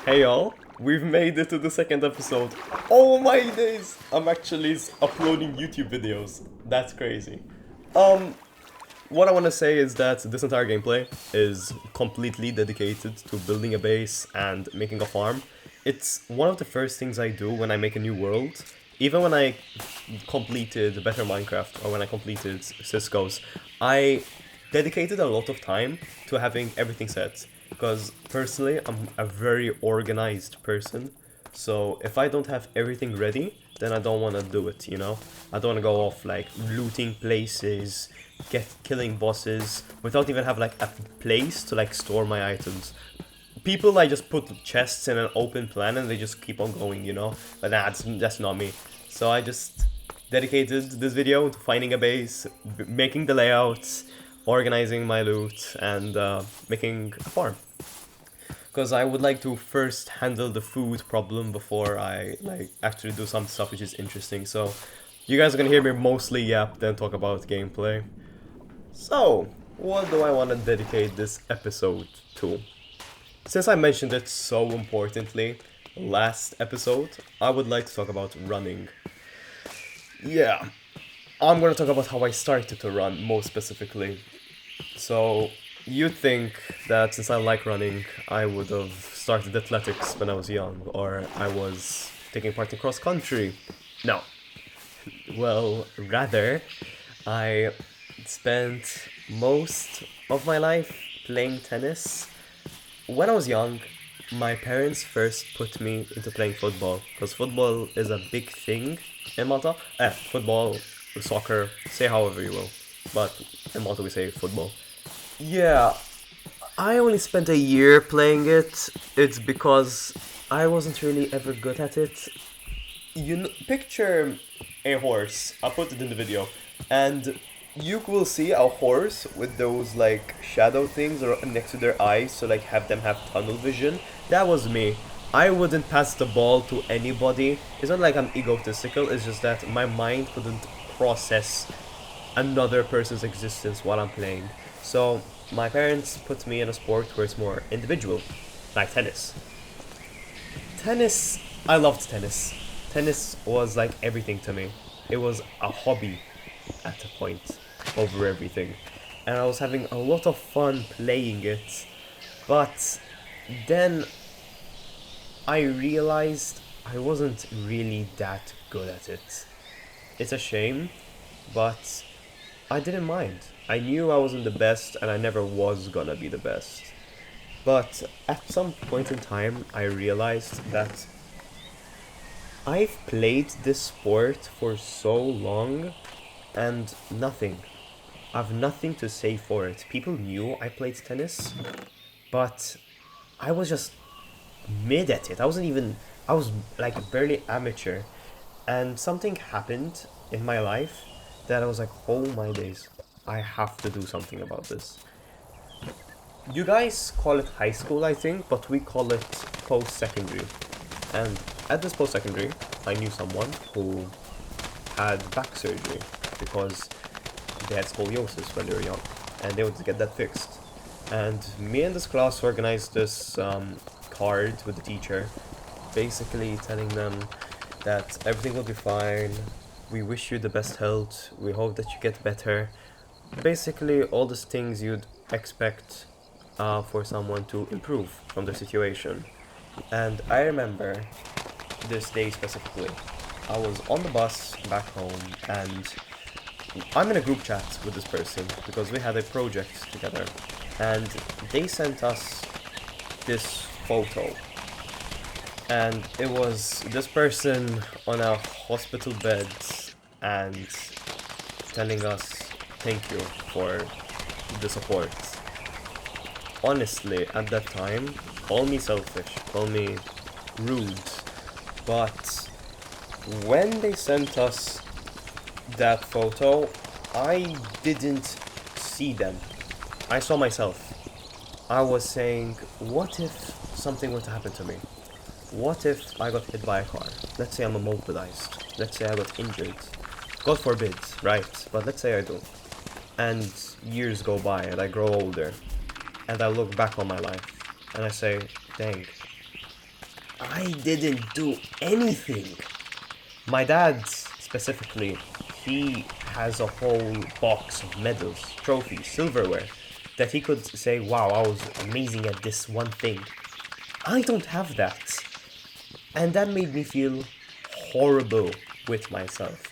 Hey y'all, we've made it to the second episode. Oh my days! I'm actually uploading YouTube videos. That's crazy. Um, what I want to say is that this entire gameplay is completely dedicated to building a base and making a farm. It's one of the first things I do when I make a new world. Even when I completed Better Minecraft or when I completed Cisco's, I dedicated a lot of time to having everything set. Because personally, I'm a very organized person. So if I don't have everything ready, then I don't want to do it, you know? I don't want to go off like looting places, killing bosses, without even have like a place to like store my items. People like just put chests in an open plan and they just keep on going, you know? But that's not me. So I just dedicated this video to finding a base, making the layouts, organizing my loot, and making a farm. Because I would like to first handle the food problem before I like actually do some stuff which is interesting. So you guys are gonna hear me mostly yap, then talk about gameplay. So what do I want to dedicate this episode to? Since I mentioned it so importantly last episode, I would like to talk about running. Yeah, I'm gonna talk about how I started to run most specifically. So you'd think that since I like running, I would have started athletics when I was young, or I was taking part in cross country. No. Well, rather, I spent most of my life playing tennis. When I was young, my parents first put me into playing football, because football is a big thing in Malta. Football, soccer, say however you will. But in Malta we say football. Yeah, I only spent a year playing it. It's because I wasn't really ever good at it. Picture a horse. I'll put it in the video, and you will see a horse with those like shadow things or next to their eyes, so like have them have tunnel vision. That was me. I wouldn't pass the ball to anybody. It's not like I'm egotistical. It's just that my mind couldn't process another person's existence while I'm playing. So my parents put me in a sport where it's more individual, like tennis. Tennis, I loved tennis. Tennis was like everything to me. It was a hobby at a point over everything. And I was having a lot of fun playing it. But then I realized I wasn't really that good at it. It's a shame, but I didn't mind. I knew I wasn't the best and I never was gonna be the best. But at some point in time, I realized that I've played this sport for so long and nothing. I've nothing to say for it. People knew I played tennis, but I was just mid at it. I was like barely amateur. And something happened in my life that I was like, oh my days, I have to do something about this. You guys call it high school, I think, but we call it post-secondary. And at this post-secondary, I knew someone who had back surgery because they had scoliosis when they were young, and they wanted to get that fixed. And me and this class organized this card with the teacher, basically telling them that everything will be fine, we wish you the best health, we hope that you get better. Basically, all these things you'd expect for someone to improve from their situation. And I remember this day specifically. I was on the bus back home and I'm in a group chat with this person because we had a project together. And they sent us this photo. And it was this person on a hospital bed and telling us thank you for the support. Honestly, at that time, call me selfish, call me rude, but when they sent us that photo, I didn't see them. I saw myself. I was saying, what if something were to happen to me? What if I got hit by a car? Let's say I'm immobilized. Let's say I got injured. God forbid, right? But let's say I do. And years go by and I grow older. And I look back on my life and I say, dang, I didn't do anything. My dad, specifically, he has a whole box of medals, trophies, silverware, that he could say, wow, I was amazing at this one thing. I don't have that. And that made me feel horrible with myself.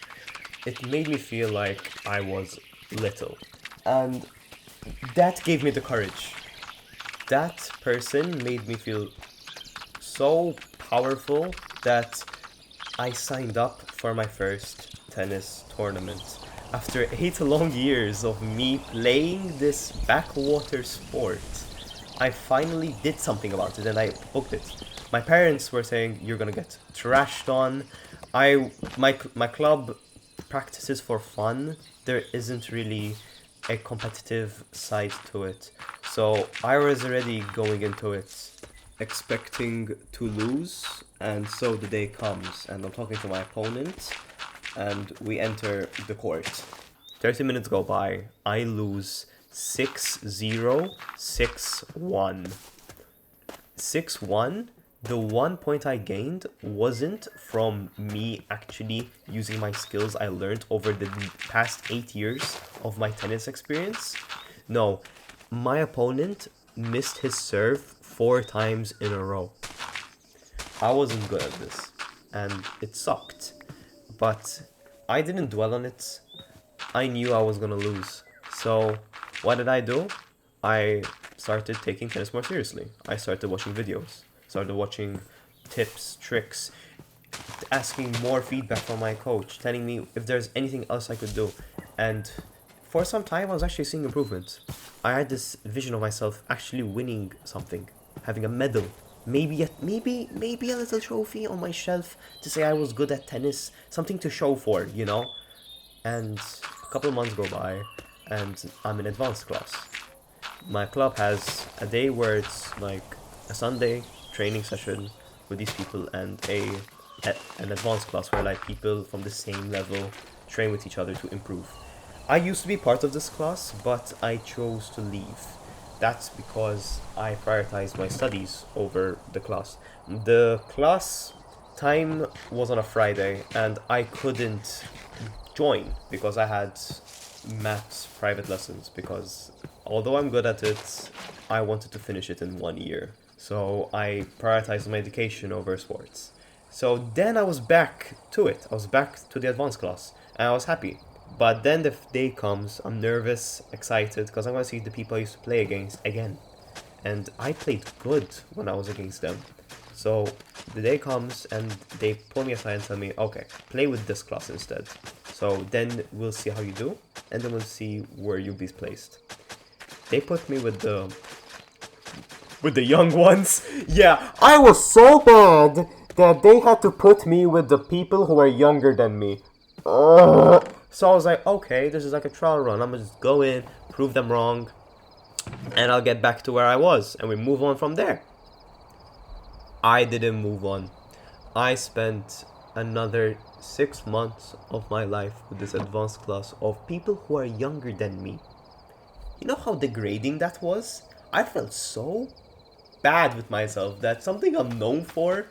It made me feel like I was little. And that gave me the courage. That person made me feel so powerful that I signed up for my first tennis tournament. After 8 long years of me playing this backwater sport, I finally did something about it and I booked it. My parents were saying you're gonna get trashed on. My club practices for fun. There isn't really a competitive side to it. So I was already going into it expecting to lose, and so the day comes, and I'm talking to my opponent, and we enter the court. 30 minutes go by, I lose 6-0, 6-1. 6-1, the 1 point I gained wasn't from me actually using my skills I learned over the past 8 years of my tennis experience. No, my opponent missed his serve 4 times in a row. I wasn't good at this, and it sucked. But I didn't dwell on it. I knew I was gonna lose. So, what did I do? I started taking tennis more seriously. I started watching videos, started watching tips, tricks, asking more feedback from my coach, telling me if there's anything else I could do. And for some time, I was actually seeing improvements. I had this vision of myself actually winning something, having a medal, maybe a little trophy on my shelf to say I was good at tennis, something to show for, you know. And a couple of months go by, and I'm in advanced class. My club has a day where it's like a Sunday training session with these people and an advanced class where like people from the same level train with each other to improve. I used to be part of this class, but I chose to leave. That's because I prioritized my studies over the class. The class time was on a Friday and I couldn't join because I had maths private lessons, because although I'm good at it, I wanted to finish it in 1 year. So I prioritized my education over sports. So then I was back to it. I was back to the advanced class and I was happy. But then the day comes, I'm nervous, excited, because I'm going to see the people I used to play against again. And I played good when I was against them. So the day comes and they pull me aside and tell me, okay, play with this class instead. So then we'll see how you do, and then we'll see where you'll be placed. They put me with the young ones. Yeah, I was so bad that they had to put me with the people who are younger than me. So I was like, okay, this is like a trial run. I'm gonna just go in, prove them wrong, and I'll get back to where I was, and we move on from there. I didn't move on. I spent another 6 months of my life with this advanced class of people who are younger than me. You know how degrading that was? I felt so bad with myself that something I'm known for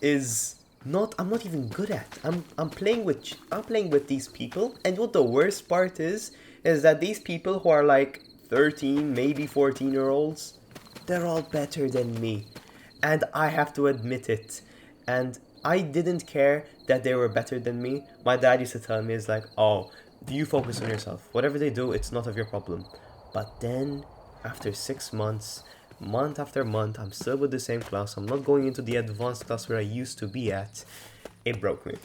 is I'm not even good at. I'm playing with these people, and what the worst part is that these people who are like 13, maybe 14-year-olds, they're all better than me. And I have to admit it. And I didn't care that they were better than me. My dad used to tell me, it's like, oh, you focus on yourself. Whatever they do, it's not of your problem. But then, after 6 months, month after month, I'm still with the same class. I'm not going into the advanced class where I used to be at. It broke me.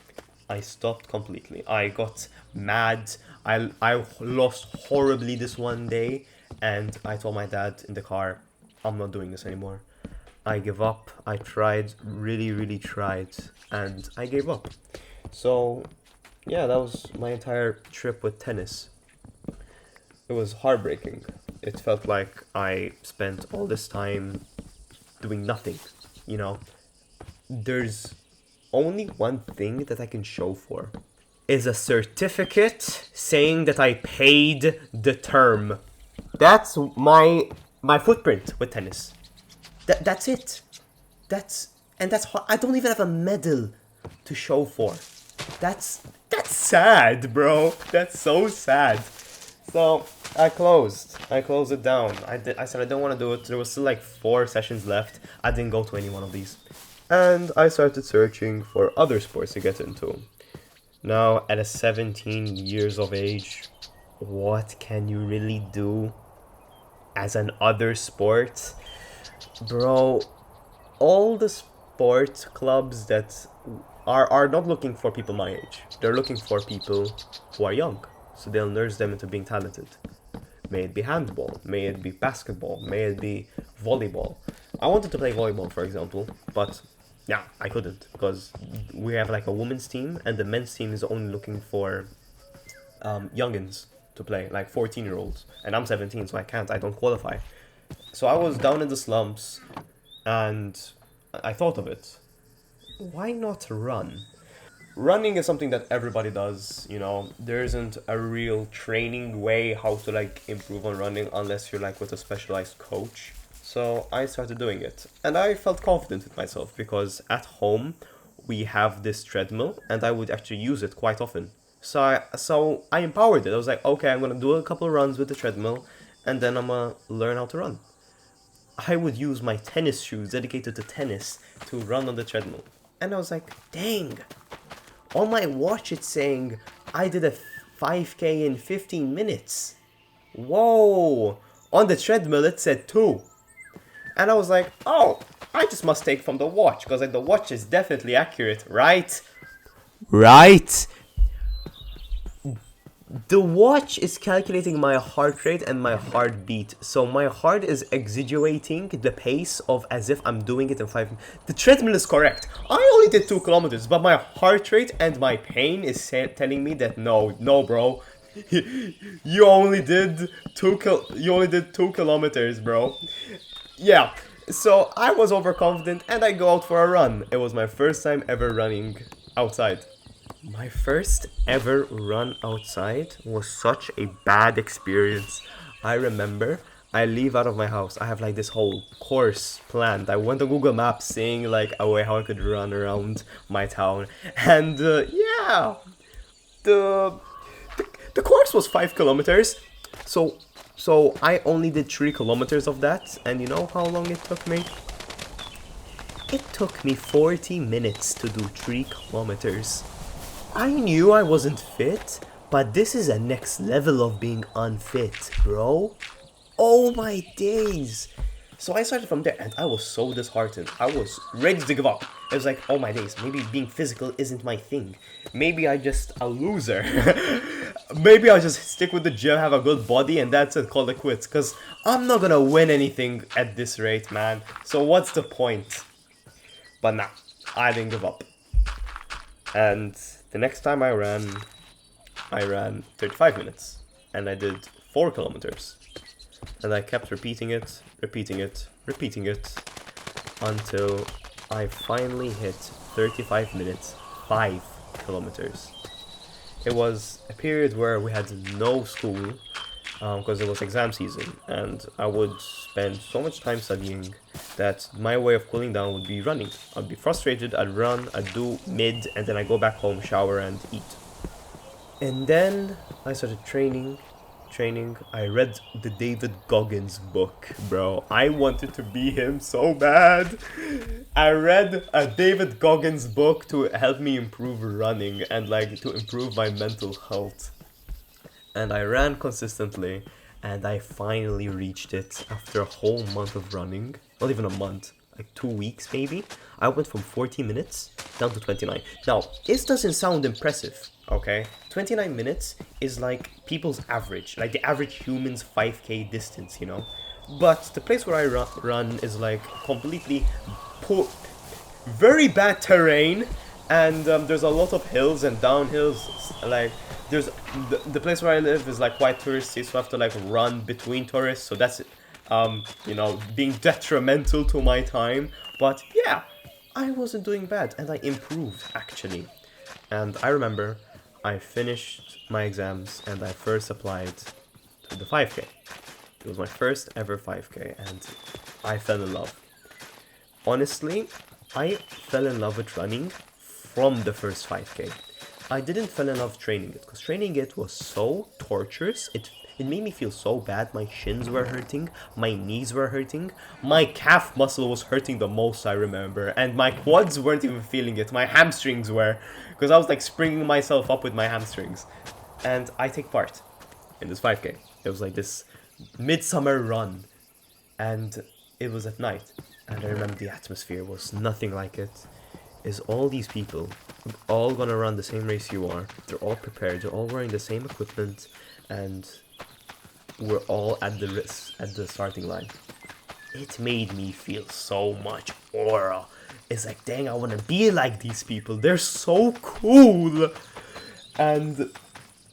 I stopped completely. I got mad. I lost horribly this one day. And I told my dad in the car, I'm not doing this anymore. I give up. I tried, really, really tried, and I gave up. So, yeah, that was my entire trip with tennis. It was heartbreaking. It felt like I spent all this time doing nothing, you know? There's only one thing that I can show for. Is a certificate saying that I paid the term. That's my footprint with tennis. That's it. That's And that's hard. I don't even have a medal to show for. That's sad, bro. That's so sad. So I closed it down. I said I don't want to do it. There was still like 4 sessions left. I didn't go to any one of these. And I started searching for other sports to get into. Now, at 17 years of age, what can you really do as an other sport? Bro, all the sport clubs that are not looking for people my age. They're looking for people who are young. So they'll nurse them into being talented. May it be handball, may it be basketball, may it be volleyball. I wanted to play volleyball, for example, but yeah, I couldn't because we have like a women's team and the men's team is only looking for youngins to play, like 14-year-olds. And I'm 17, so I don't qualify. So I was down in the slumps and I thought of it. Why not run? Running is something that everybody does, you know. There isn't a real training way how to like improve on running unless you're like with a specialized coach. So I started doing it and I felt confident with myself because at home we have this treadmill and I would actually use it quite often. So I empowered it. I was like, okay, I'm gonna do a couple of runs with the treadmill and then I'm gonna learn how to run. I would use my tennis shoes dedicated to tennis to run on the treadmill. And I was like, dang. On my watch, it's saying I did a 5K in 15 minutes. Whoa. On the treadmill, it said 2. And I was like, oh, I just must take from the watch. Because like, the watch is definitely accurate, right? Right. The watch is calculating my heart rate and my heartbeat. So my heart is exaggerating the pace of as if I'm doing it in 5 minutes. The treadmill is correct. I only did 2 kilometers, but my heart rate and my pain is telling me that no, bro. You only did 2 kilometers, bro. Yeah. So I was overconfident and I go out for a run. It was my first time ever running outside. My first ever run outside was such a bad experience. I remember I leave out of my house. I have like this whole course planned. I went on Google Maps seeing like a way how I could run around my town. And yeah, the course was 5 kilometers. So I only did 3 kilometers of that. And you know how long it took me? It took me 40 minutes to do 3 kilometers. I knew I wasn't fit, but this is a next level of being unfit, bro. Oh my days. So I started from there and I was so disheartened. I was ready to give up. It was like, oh my days, maybe being physical isn't my thing. Maybe I'm just a loser. Maybe I'll just stick with the gym, have a good body, and that's it, call it quits. Because I'm not gonna win anything at this rate, man. So what's the point? But nah, I didn't give up. And the next time I ran 35 minutes. And I did 4 kilometers. And I kept repeating it until I finally hit 35 minutes, 5 kilometers. It was a period where we had no school because it was exam season, and I would spend so much time studying that my way of cooling down would be running. I'd be frustrated, I'd run, I'd do mid, and then I'd go back home, shower, and eat. And then I started training. I read the David Goggins book, bro. I wanted to be him so bad. I read a David Goggins book to help me improve running and like to improve my mental health. And I ran consistently and I finally reached it after a whole month of running. Not even a month, like 2 weeks maybe. I went from 40 minutes down to 29. Now, this doesn't sound impressive, okay? 29 minutes is like people's average, like the average human's 5K distance, you know? But the place where I run is like completely poor, very bad terrain, and there's a lot of hills and downhills. Like, there's the place where I live is like quite touristy, so I have to like run between tourists, so that's you know, being detrimental to my time. But yeah, I wasn't doing bad and I improved actually. And I remember I finished my exams and I first applied to the 5K. It was my first ever 5K and I fell in love. Honestly, I fell in love with running from the first 5K. I didn't fall in love training it, because training it was so torturous. It made me feel so bad. My shins were hurting, my knees were hurting, my calf muscle was hurting the most, I remember, and my quads weren't even feeling it. My hamstrings were, because I was like springing myself up with my hamstrings. And I take part in this 5K. It was like this midsummer run, and it was at night. And I remember the atmosphere was nothing like it. Is all these people all gonna run the same race you are? They're all prepared. They're all wearing the same equipment, and we're all at the starting line. It made me feel so much aura. It's like, dang, I wanna be like these people. They're so cool. And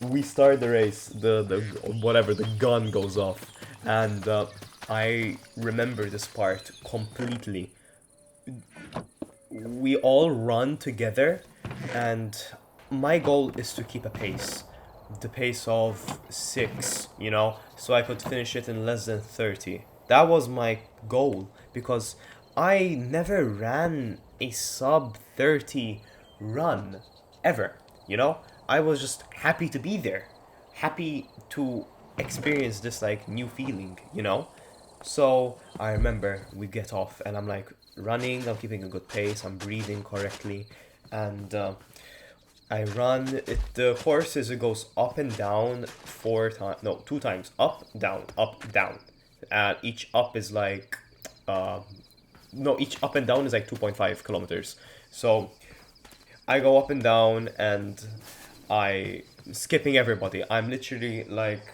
we start the race. The whatever, the gun goes off, and I remember this part completely. We all run together, and my goal is to keep a pace. The pace of 6, you know, so I could finish it in less than 30. That was my goal, because I never ran a sub 30 run, ever, you know? I was just happy to be there. Happy to experience this, like, new feeling, you know? So, I remember we get off, and I'm like, running, I'm keeping a good pace, I'm breathing correctly, and I run. The course is, it goes up and down 2 times, up, down, up, down. Each up is like, each up and down is like 2.5 kilometers. So I go up and down, and I skipping everybody. I'm literally like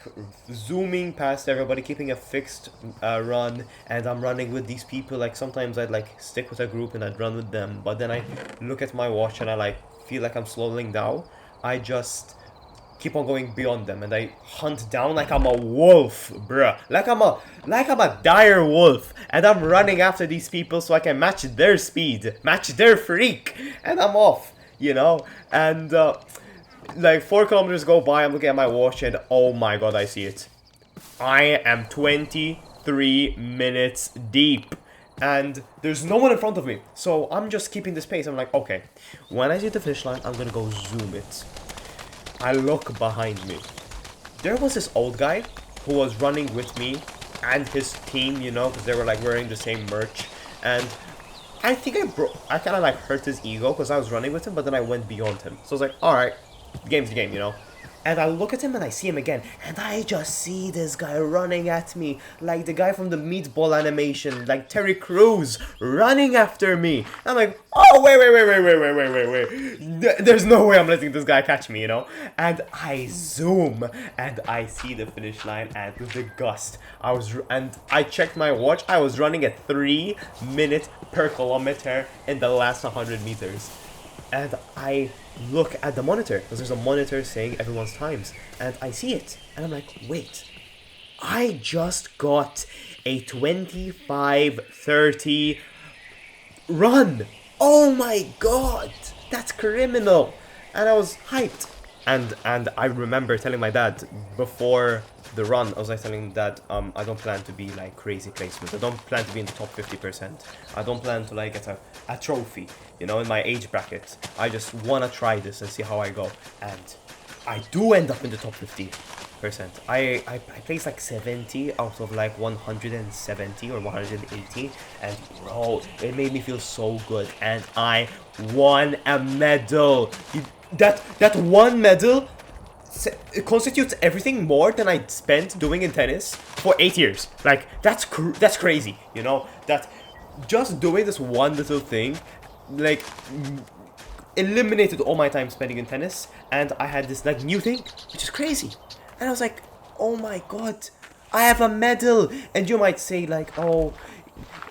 zooming past everybody, keeping a fixed run, and I'm running with these people. Like sometimes I'd like stick with a group and I'd run with them, but then I look at my watch and I like feel like I'm slowing down. I just keep on going beyond them, and I hunt down like I'm a wolf, bruh. Like I'm a dire wolf, and I'm running after these people so I can match their speed, match their freak, and I'm off, you know. And like 4 kilometers go by, I'm looking at my watch, and oh my god, I see it. I am 23 minutes deep, and there's no one in front of me. So I'm just keeping this pace. I'm like, okay, when I see the finish line, I'm gonna go zoom it. I look behind me. There was this old guy who was running with me and his team, you know, because they were like wearing the same merch. And I think I kind of like hurt his ego because I was running with him, but then I went beyond him. So I was like, alright, the game's the game, you know. And I look at him and I see him again, and I just see this guy running at me, like the guy from the Meatball animation, like Terry Crews, running after me. I'm like, oh, wait. There's no way I'm letting this guy catch me, you know? And I zoom, and I see the finish line, and with the gust, I checked my watch, I was running at 3 minutes per kilometer in the last 100 meters. And I look at the monitor, because there's a monitor saying everyone's times, and I see it, and I'm like, wait, I just got a 25:30 run. Oh my god, that's criminal. And I was hyped. And I remember telling my dad before the run, I was like telling Dad, I don't plan to be like crazy placement. I don't plan to be in the top 50%. I don't plan to like get a trophy, you know, in my age bracket. I just want to try this and see how I go. And I do end up in the top 50%. I placed like 70 out of like 170 or 180, and bro, it made me feel so good, and I won a medal. That one medal constitutes everything more than I spent doing in tennis for 8 years. Like that's crazy, you know, that just doing this one little thing like eliminated all my time spending in tennis, and I had this like new thing, which is crazy. And I was like, oh my god, I have a medal. And you might say like, oh,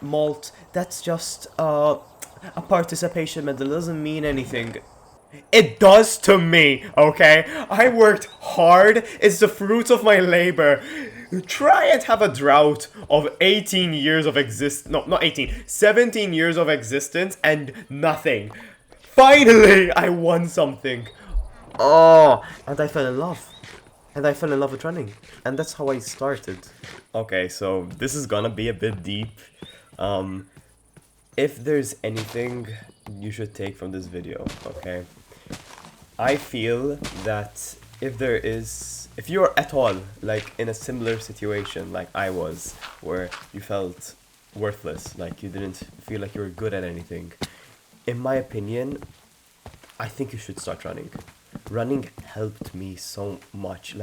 Malt, that's just a participation medal, doesn't mean anything. It does to me, okay? I worked hard, it's the fruits of my labor. Try and have a drought of 18 years of 17 years of existence and nothing. Finally, I won something. Oh, and I fell in love. And I fell in love with running. And that's how I started. Okay, so this is gonna be a bit deep. if there's anything you should take from this video, okay? I feel that if you're at all like in a similar situation like I was, where you felt worthless, like you didn't feel like you were good at anything, in my opinion, I think you should start running. Running helped me so much.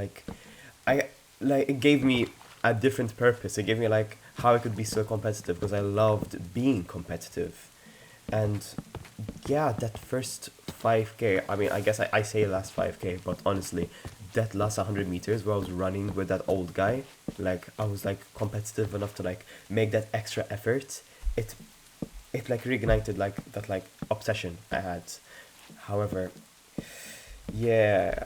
I it gave me a different purpose. It gave me like how I could be so competitive because I loved being competitive. And yeah, that first 5K, I mean, I guess I say last 5K, but honestly, that last 100 meters where I was running with that old guy, like I was like competitive enough to like make that extra effort. It it like reignited like that like obsession I had. However, yeah,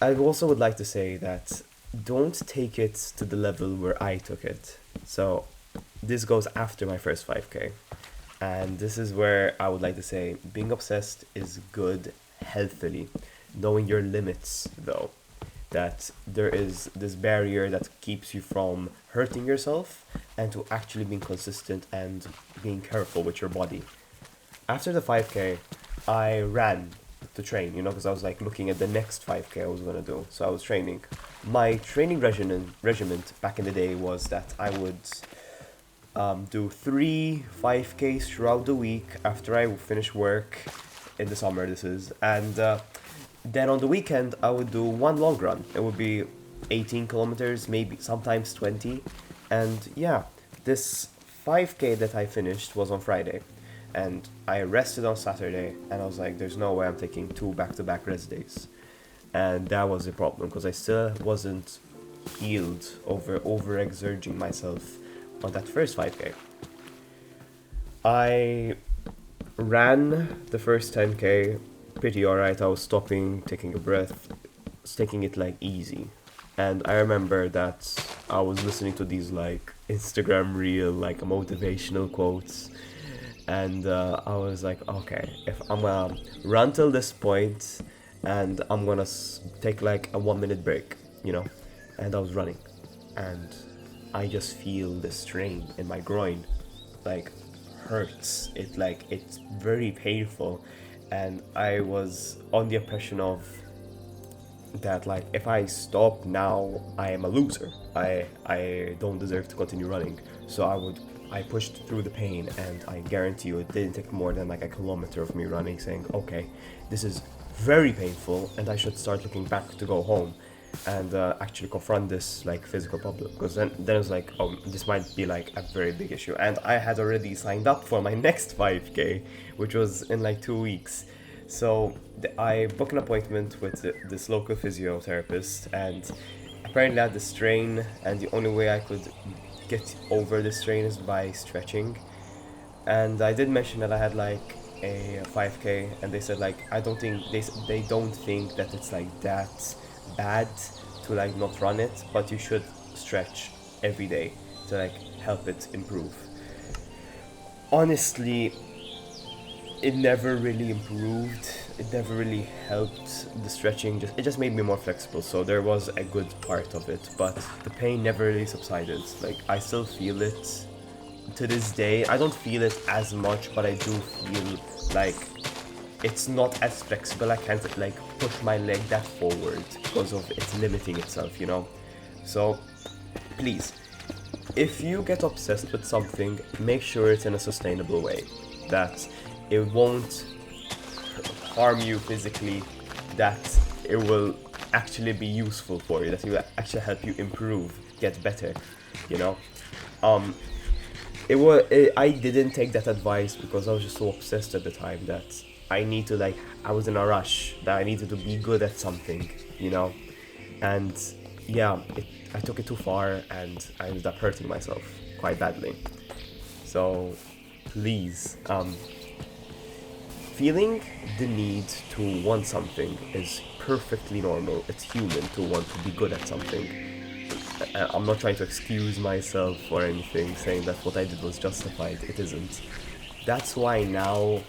I also would like to say that don't take it to the level where I took it. So this goes after my first 5K. And this is where I would like to say being obsessed is good healthily. Knowing your limits, though, that there is this barrier that keeps you from hurting yourself and to actually being consistent and being careful with your body. After the 5K, I ran to train, because I was like looking at the next 5K I was gonna do. So I was training. My training regiment back in the day was that I would do 3 5Ks throughout the week after I finish work in the summer. This is, and then on the weekend I would do one long run. It would be 18 kilometers, maybe sometimes 20, and yeah, this 5K that I finished was on Friday, and I rested on Saturday, and I was like, there's no way I'm taking 2 back-to-back rest days, and that was a problem because I still wasn't healed over exerting myself on that first 5K. I ran the first 10K pretty alright. I was stopping, taking a breath, taking it like easy. And I remember that I was listening to these like Instagram reel, like motivational quotes. And I was like, okay, if I'm gonna run till this point and I'm gonna take like a 1 minute break, And I was running. And I just feel the strain in my groin, like hurts. It's very painful, and I was on the impression of that like if I stop now, I am a loser. I don't deserve to continue running. So I pushed through the pain, and I guarantee you it didn't take more than like a kilometer of me running, saying, okay, this is very painful, and I should start looking back to go home and actually confront this like physical problem, because then it's like, oh, this might be like a very big issue. And I had already signed up for my next 5K, which was in like 2 weeks. So I booked an appointment with this local physiotherapist, and apparently I had the strain, and the only way I could get over the strain is by stretching. And I did mention that I had like a 5K, and they said like I don't think they don't think that it's like that bad to like not run it, but you should stretch every day to like help it improve. Honestly, it never really improved. It never really helped. The stretching it just made me more flexible, so there was a good part of it, but the pain never really subsided. Like I still feel it to this day. I don't feel it as much, but I do feel like it's not as flexible. I can't like push my leg that forward because of it limiting itself, So please, if you get obsessed with something, make sure it's in a sustainable way, that it won't harm you physically, that it will actually be useful for you, that it will actually help you improve, get better, I didn't take that advice because I was just so obsessed at the time that I was in a rush, that I needed to be good at something, and yeah, I took it too far, and I ended up hurting myself quite badly. So please, feeling the need to want something is perfectly normal. It's human to want to be good at something. I'm not trying to excuse myself or anything, saying that what I did was justified. It isn't. That's why now,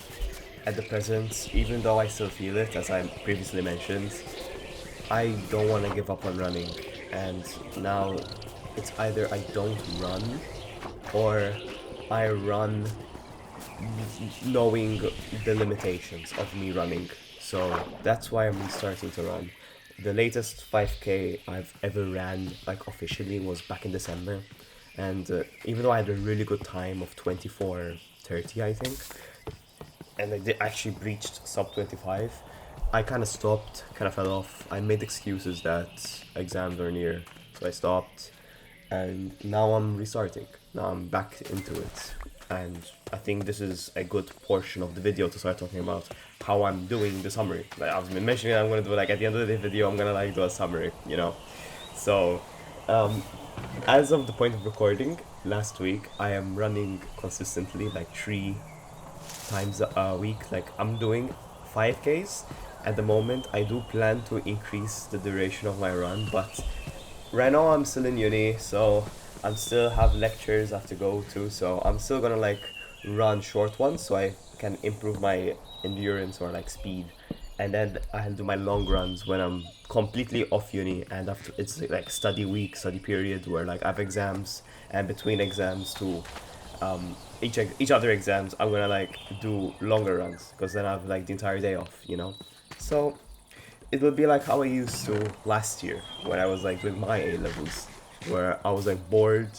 at the present, even though I still feel it, as I previously mentioned, I don't want to give up on running. And now it's either I don't run, or I run knowing the limitations of me running. So that's why I'm starting to run. The latest 5K I've ever ran, like officially, was back in December. And even though I had a really good time of 24:30, I think, and I did actually breached sub 25, I kind of stopped, kind of fell off. I made excuses that exams are near, so I stopped, and now I'm restarting. Now I'm back into it, and I think this is a good portion of the video to start talking about how I'm doing the summary. Like I've been mentioning, I'm gonna do like at the end of the video, I'm gonna like do a summary, you know. So, um, as of the point of recording, last week I am running consistently like 3 times a week. Like I'm doing 5Ks at the moment. I do plan to increase the duration of my run, but right now I'm still in uni, so I'm still have lectures I have to go to, so I'm still gonna like run short ones so I can improve my endurance or like speed. And then I'll do my long runs when I'm completely off uni, and after it's like study week, study period where like I have exams, and between exams to each other exams I'm gonna like do longer runs because then I have like the entire day off, you know. So it will be like how I used to last year when I was like doing my A levels, where I was like bored.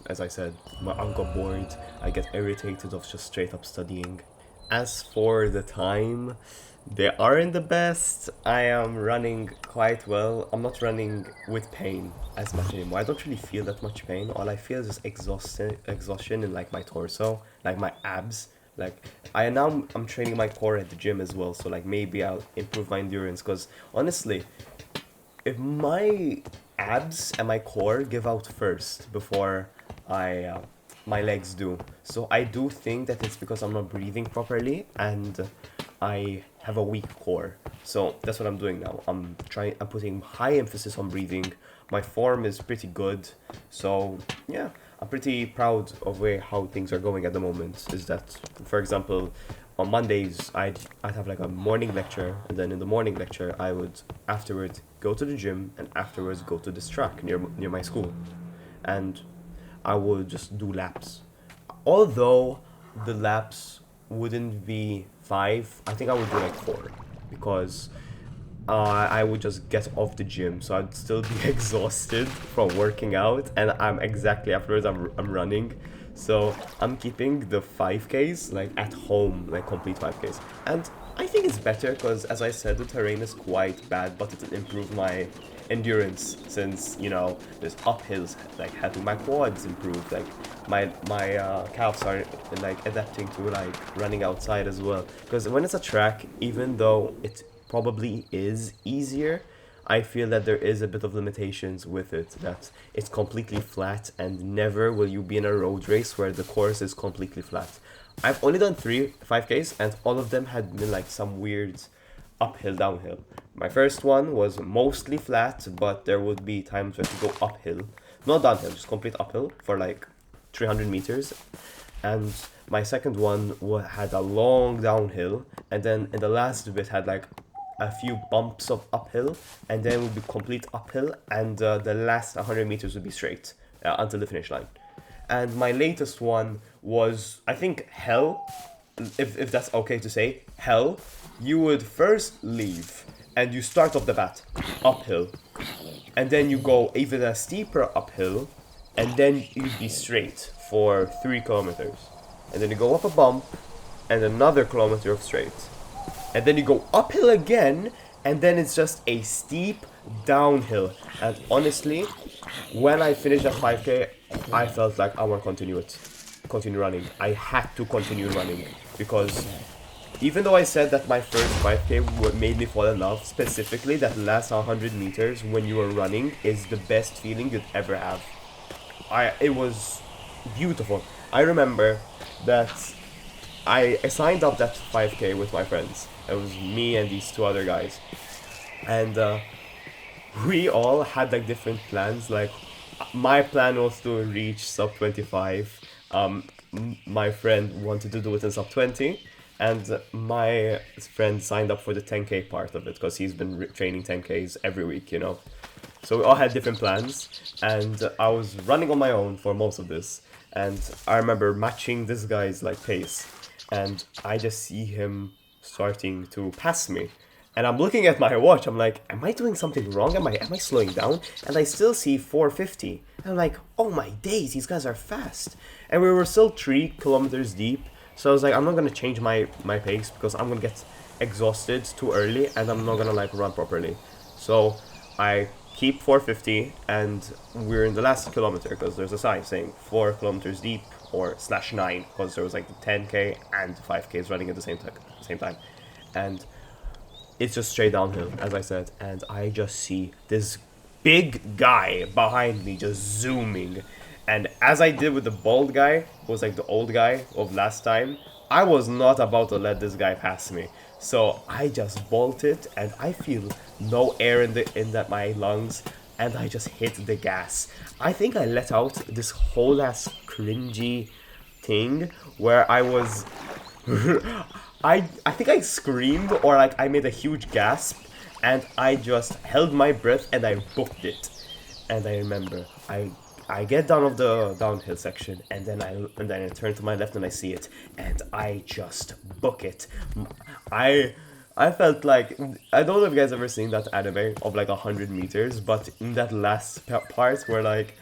As I said, my uncle bored. I get irritated of just straight up studying. As for the time, they aren't the best. I am running quite well. I'm not running with pain as much anymore. I don't really feel that much pain. All I feel is just exhaustion in like my torso, like my abs. Like I'm training my core at the gym as well. So like maybe I'll improve my endurance. Cause honestly, if my abs and my core give out first before I my legs do. So I do think that it's because I'm not breathing properly and I have a weak core. So that's what I'm doing now. I'm putting high emphasis on breathing. My form is pretty good. So yeah, I'm pretty proud of how things are going at the moment. Is that, for example, on Mondays I'd have like a morning lecture, and then in the morning lecture I would afterwards go to the gym and afterwards go to this track near my school, and I would just do laps. Although the laps wouldn't be 5, I think I would do like 4, because I would just get off the gym, so I'd still be exhausted from working out, and I'm exactly afterwards I'm running. So I'm keeping the 5Ks like at home, like complete 5Ks, and I think it's better because, as I said, the terrain is quite bad, but it'll improve my endurance since there's uphills, like helping my quads improve, like my calves are like adapting to like running outside as well. Because when it's a track, even though it probably is easier, I feel that there is a bit of limitations with it, that it's completely flat, and never will you be in a road race where the course is completely flat. I've only done 5Ks, and all of them had been like some weird uphill, downhill. My first one was mostly flat, but there would be times where you go uphill. Not downhill, just complete uphill for like 300 meters. And my second one had a long downhill, and then in the last bit had like a few bumps of uphill, and then it would be complete uphill, and the last 100 meters would be straight until the finish line. And my latest one was, I think, hell, if that's okay to say, hell. You would first leave, and you start off the bat uphill, and then you go even a steeper uphill, and then you'd be straight for 3 kilometers, and then you go up a bump, and another kilometer of straight, and then you go uphill again, and then it's just a steep downhill. And honestly, when I finished that 5K, I felt like I want to continue running. I had to continue running, because even though I said that my first 5K made me fall in love, specifically that last 100 meters when you are running is the best feeling you'd ever have. It was beautiful. I remember that I signed up that 5K with my friends. It was me and these 2 other guys, and we all had like different plans. Like my plan was to reach sub 25. My friend wanted to do it in sub 20, and my friend signed up for the 10K part of it because he's been training 10Ks every week, you know. So we all had different plans, and I was running on my own for most of this. And I remember matching this guy's like pace, and I just see him starting to pass me. And I'm looking at my watch. I'm like, am I doing something wrong? Am I slowing down? And I still see 450. And I'm like, oh my days, these guys are fast. And we were still 3 kilometers deep. So I was like, I'm not gonna change my pace because I'm gonna get exhausted too early and I'm not gonna like run properly. So I keep 450 and we're in the last kilometer because there's a sign saying 4 kilometers deep or /9 because there was like the 10k and 5k's running at the same time. And it's just straight downhill, as I said, and I just see this big guy behind me just zooming. And as I did with the bald guy, who was like the old guy of last time, I was not about to let this guy pass me. So I just bolted, and I feel no air in my lungs, and I just hit the gas. I think I let out this whole ass cringy thing where I was I think I screamed or like I made a huge gasp and I just held my breath and I booked it. And I remember I get down of the downhill section and then I turn to my left and I see it and I just book it. I felt like I don't know if you guys ever seen that anime of like 100 meters, but in that last part where like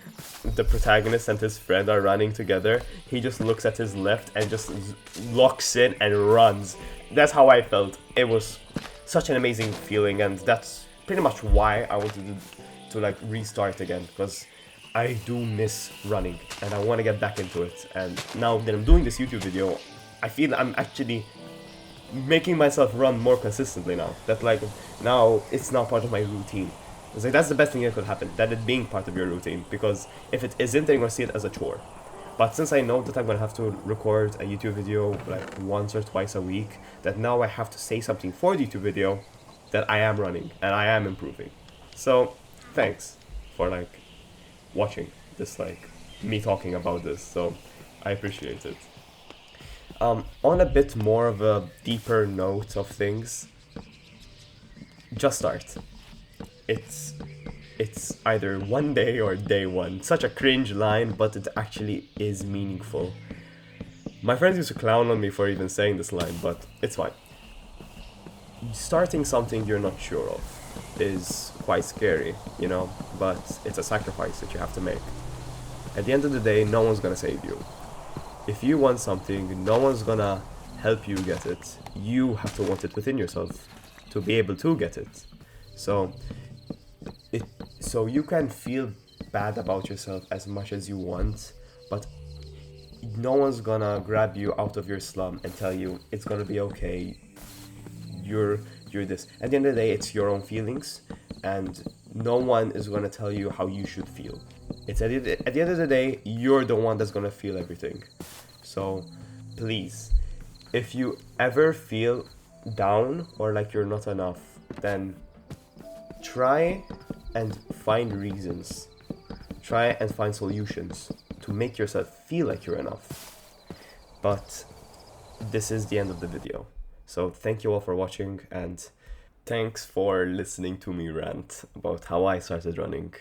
the protagonist and his friend are running together, he just looks at his left and just locks in and runs. That's how I felt. It was such an amazing feeling, and that's pretty much why I wanted to like restart again, because I do miss running and I want to get back into it. And now that I'm doing this YouTube video, I feel I'm actually making myself run more consistently now. That like now it's now part of my routine. It's like that's the best thing that could happen, that it being part of your routine, because if it isn't, then you're gonna see it as a chore. But since I know that I'm gonna have to record a YouTube video like once or twice a week, that now I have to say something for the YouTube video, that I am running and I am improving. So thanks for like watching this, like me talking about this. So I appreciate it. On a bit more of a deeper note of things, just start. It's either one day or day one. Such a cringe line, but it actually is meaningful. My friends used to clown on me for even saying this line, but it's fine. Starting something you're not sure of is quite scary, you know, but it's a sacrifice that you have to make. At the end of the day, no one's gonna save you. If you want something, no one's gonna help you get it. You have to want it within yourself to be able to get it. So you can feel bad about yourself as much as you want, but no one's gonna grab you out of your slum and tell you it's gonna be okay. You're this. At the end of the day, it's your own feelings, and no one is gonna tell you how you should feel. It's at the end of the day, you're the one that's gonna feel everything. So please, if you ever feel down or like you're not enough, then try and find reasons. Try and find solutions to make yourself feel like you're enough. But this is the end of the video. So thank you all for watching, and thanks for listening to me rant about how I started running.